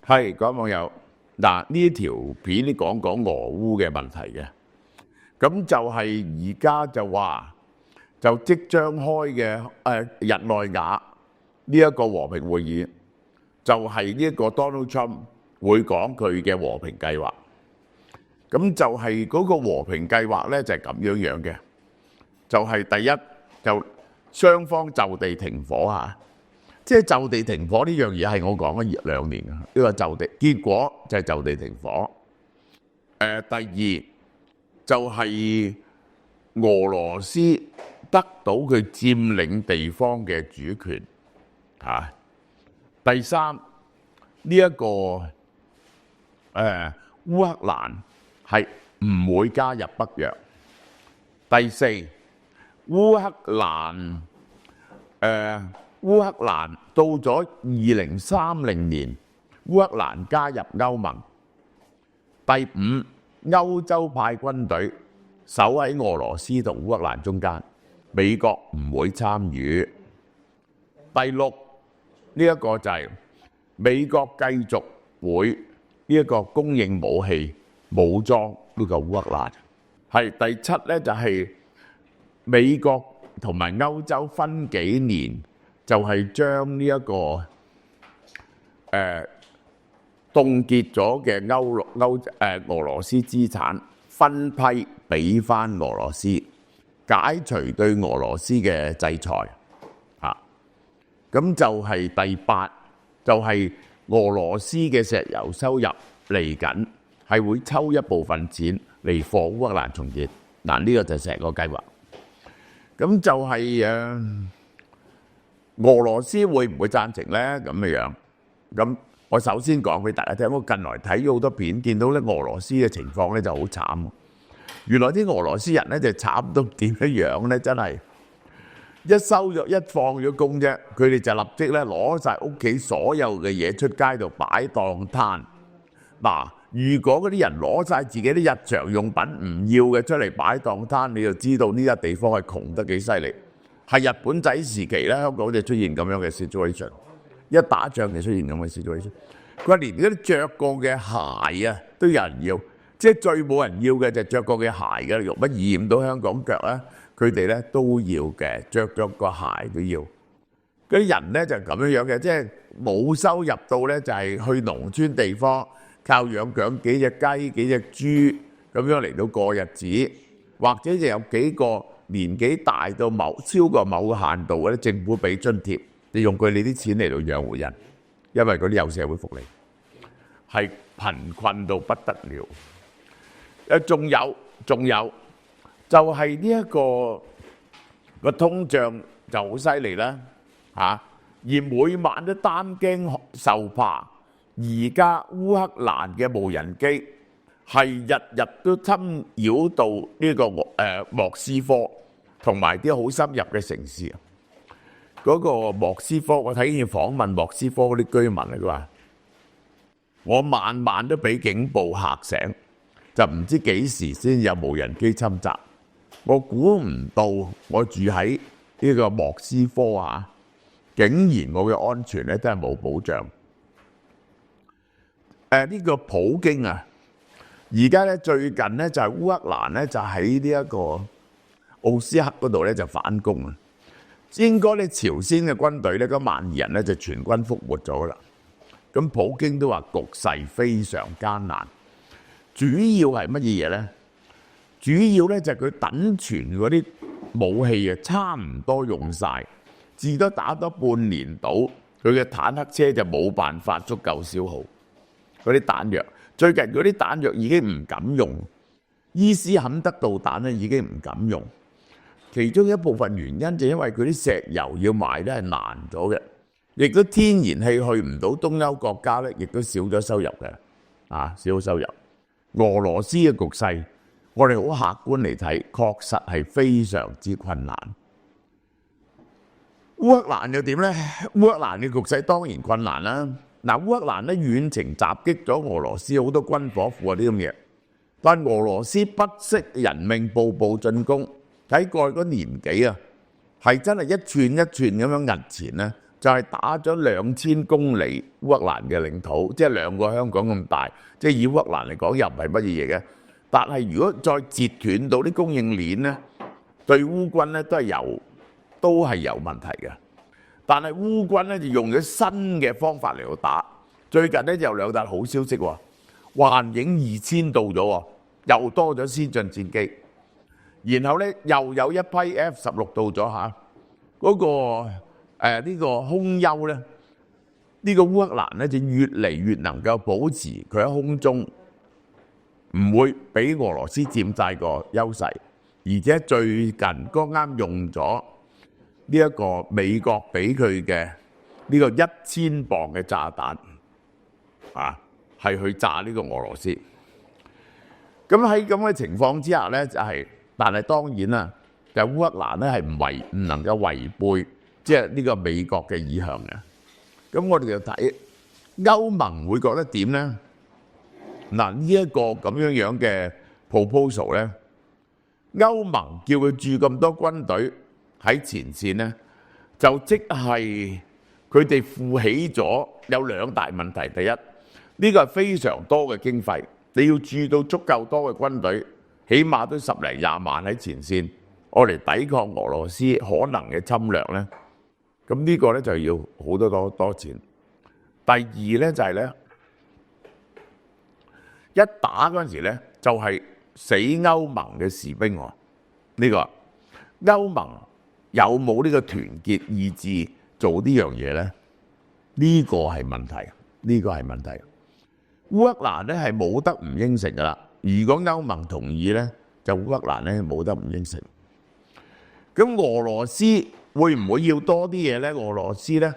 係各位網友，嗱呢條片你講俄烏嘅問題嘅，咁就係而家就話就即將開嘅日內瓦呢一個和平會議，就係呢一個 Donald Trump 會講佢嘅和平計劃。咁就係嗰個和平計劃咧，就係咁樣嘅，就係第一就雙方就地停火嚇。即係就地停火呢樣嘢係我講咗2年嘅，呢個就地結果就係就地停火。第二就係俄羅斯得到佢佔領地方嘅主權嚇。第三呢一個烏克蘭係唔會加入北約。第四烏克蘭到咗2030年，烏克蘭加入歐盟。第五，歐洲派軍隊守喺俄羅斯同烏克蘭中間，美國唔會參與。第六，呢一個就係美國繼續會呢一個供應武器武裝呢個烏克蘭。係第七咧，就係美國同埋歐洲分幾年。就係將呢一個凍結咗嘅俄羅斯資產分批俾翻俄羅斯，解除對俄羅斯嘅制裁嚇。咁就係第八，就係俄羅斯嘅石油收入嚟緊係會抽一部分錢嚟幫烏克蘭重建。嗱，呢個就係成個計劃。咁就係俄羅斯會唔會贊成呢？咁樣，咁我首先講俾大家聽，我近來睇咗好多片，見到咧俄羅斯嘅情況咧就好慘。原來啲俄羅斯人咧就慘到點樣咧？真係一放咗工啫，佢哋就立即咧攞晒屋企所有嘅嘢出街度擺檔攤。嗱，如果嗰啲人攞晒自己啲日常用品唔要嘅出嚟擺檔攤，你就知道呢個地方係窮得幾犀利。係日本仔時期咧，香港就出現咁樣嘅 situation， 一打仗就出現咁嘅 situation。佢話連嗰啲着過嘅鞋啊都有人要，即係最冇人要嘅就係着過嘅鞋嘅，用乜染到香港腳咧？佢哋咧都要嘅，着咗個鞋都要。嗰啲人咧就咁樣嘅，即係冇收入到咧，就係去農村地方靠養幾隻雞、幾隻豬咁樣嚟到過日子，或者就有幾個年紀大到超過某個限度嘅咧，政府俾津貼，你用佢哋啲錢嚟到養活人，因為嗰啲有社會福利，係貧困到不得了。仲有就係呢一個通脹就好犀利啦嚇，而每晚都擔驚受怕。而家烏克蘭嘅無人機係日日都侵擾到呢個莫斯科同埋啲好深入嘅城市。嗰個莫斯科，我睇見訪問莫斯科嗰啲居民啊，佢話：我晚晚都俾警報嚇醒，就唔知幾時先有無人機侵襲。我估唔到我住喺呢個莫斯科啊，竟然我嘅安全咧真係冇保障。呢個普京啊，而家咧最近咧就係烏克蘭咧就喺呢一個奧斯克嗰度咧就反攻啊。應該咧朝鮮嘅軍隊咧嗰12000人咧就全軍覆沒咗啦。咁普京都話局勢非常艱難，主要係乜嘢嘢咧？主要咧就係佢等存嗰啲武器啊，差唔多用晒，至多打多半年到，佢嘅坦克車就冇辦法足夠消耗。嗰啲彈藥，最近嗰啲彈藥已經唔敢用，伊斯坎德導彈咧已經唔敢用。其中一部分原因就因為佢啲石油要賣咧係難咗嘅，亦都天然氣去唔到東歐國家咧，亦都少咗收入嘅，少咗收入。俄羅斯嘅局勢，我哋好客觀嚟睇，確實係非常之困難。烏克蘭又點咧？烏克蘭嘅局勢當然困難啦。嗱，烏克蘭咧遠程襲擊咗俄羅斯好多軍火庫啊啲咁嘢，但俄羅斯不惜人命步步進攻，喺過去嗰年幾啊，係真係一寸一寸咁樣壓前咧，就就係打咗2000公里烏克蘭嘅領土，即係2個香港咁大，即係以烏克蘭嚟講又唔係乜嘢嘅。但係如果再截斷到啲供應鏈咧，對烏軍咧都係有問題嘅。但係烏軍咧就用咗新嘅方法嚟到打。最近咧就有2笪好消息喎，幻影2000到咗喎，又多咗先進戰機，然後咧又有一批 F-16到咗嚇，嗰個呢個空優咧，呢個烏克蘭咧就越嚟越能夠保持佢喺空中唔會俾俄羅斯佔晒個優勢，而且最近剛啱用咗呢一個美國俾佢嘅呢個1000磅嘅炸彈啊，係去炸呢個俄羅斯。咁喺咁嘅情況之下咧，但係當然啦，就烏克蘭咧係唔能夠違背即係呢個美國嘅意向嘅。咁我哋就睇歐盟會覺得點咧？嗱，呢一個咁樣嘅 proposal 咧，歐盟叫佢駐咁多軍隊喺前線咧，就即係佢哋負起咗有2大問題。第一，呢個係非常多嘅經費，你要駐到足夠多嘅軍隊，起碼都10零20萬喺前線，我嚟抵抗俄羅斯可能嘅侵略咧。咁呢個咧就要好多錢。第二咧就係咧，一打嗰陣時咧就係死歐盟嘅士兵喎。呢個歐盟有冇呢個團結意志做呢樣嘢咧？呢個係問題，呢個係問題。烏克蘭咧係冇得唔應承噶啦。如果歐盟同意咧，就烏克蘭咧冇得唔應承。咁俄羅斯會唔會要多啲嘢咧？俄羅斯咧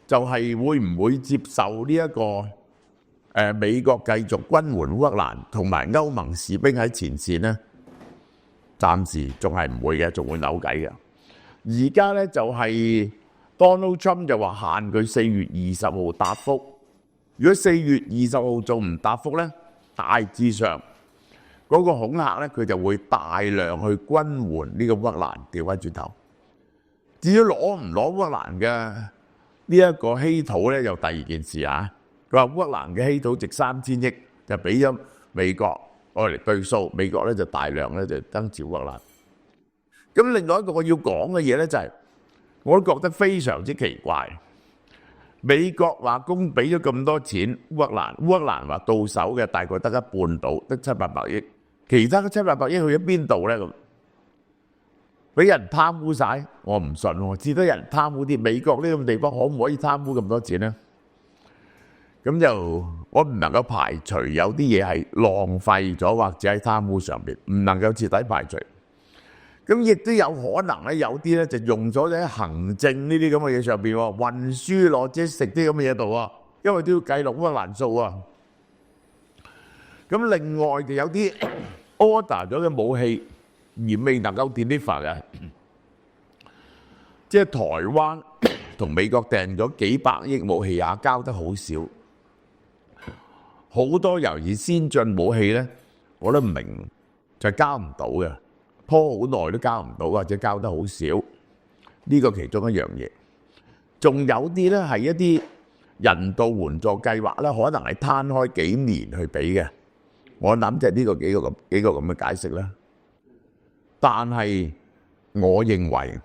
就係會唔會接受呢一個美國繼續軍援烏克蘭同埋歐盟士兵喺前線咧？暫時仲係唔會嘅，仲會扭計嘅。而家咧就係 Donald Trump 就話限佢4月20號答覆。如果4月20號仲唔答覆咧，大致上嗰個恐嚇咧，佢就會大量去軍援呢個烏克蘭。調翻轉頭，至於攞唔攞烏克蘭嘅呢一個稀土咧，又第二件事啊。佢話烏克蘭嘅稀土值3000億，就俾咗美國愛嚟對數，美國咧就大量咧就增持烏克蘭。咁另外一個我要講嘅嘢咧就係，我都覺得非常之奇怪。美國話供俾咗咁多錢烏克蘭，烏克蘭話到手嘅大概得一半到，得700-800億，其他嘅700-800億去咗邊度咧？咁俾人貪污晒，我唔信喎。至多人貪污啲，美國呢咁地方可唔可以貪污咁多錢咧？咁就我唔能夠排除有啲嘢係浪費咗，或者喺貪污上邊，唔能夠徹底排除。咁亦都有可能咧，有啲咧就用咗喺行政呢啲咁嘅嘢上邊喎，運輸落即食啲咁嘅嘢度啊，因為都要計落烏克蘭數啊。咁另外就有啲 order 咗嘅武器而未能夠 deliver 嘅，即係台灣同美國訂咗幾百億武器也交得好少，好多尤其先進武器咧，我都唔明就交唔到嘅。拖好耐都交唔到，或者交得好少，呢個其中一樣嘢。仲有啲咧係一啲人道援助計劃咧，可能係攤開幾年去俾嘅。我諗就係呢個幾個咁嘅解釋啦。但係我認為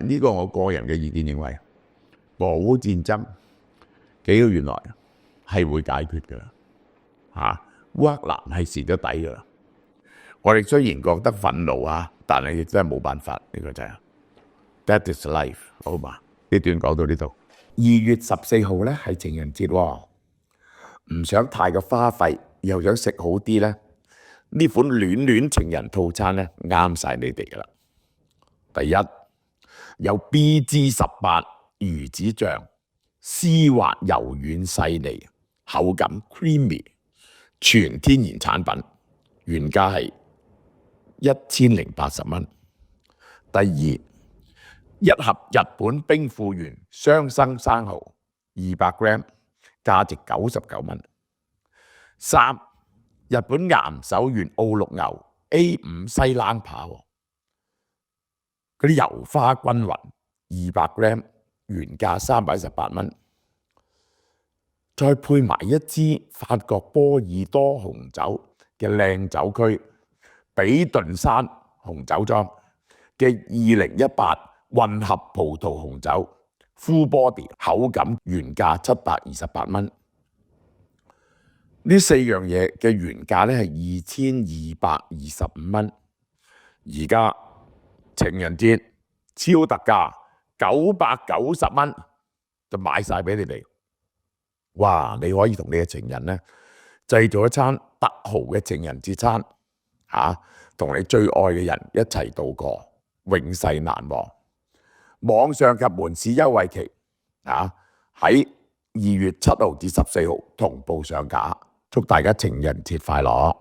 呢個我個人嘅意見認為，俄烏戰爭幾個月來係會解決㗎啦。烏克蘭係蝕咗底㗎啦。我哋雖然覺得憤怒啊，但係亦真係冇辦法，呢個就係 That is life， 好嘛？呢段講到呢度。2月14號咧係情人節喎，唔想太過花費，又想食好啲咧，呢款暖情人套餐咧啱晒你哋噶啦。第一，有 BG18 魚子醬，絲滑柔軟細膩，口感 creamy， 全天然產品，原價係1080蚊。第二，一盒日本冰富源雙生生蠔200 gram， 價值99蚊。三，日本岩手縣澳綠牛 A5 西冷扒，嗰啲油花均勻200 gram，原價318蚊，再配埋一支法國波爾多紅酒嘅靚酒區比頓山紅酒莊嘅2018混合葡萄紅酒 Full Body 口感原價728蚊。呢4樣嘢嘅原價咧係2225蚊，而家情人節超特價990蚊就買晒俾你哋。哇！你可以同你嘅情人咧製造一餐特豪嘅情人節餐，同你最愛嘅人一齊度過，永世難忘。網上及門市優惠期喺2月7號至14號同步上架，祝大家情人節快樂！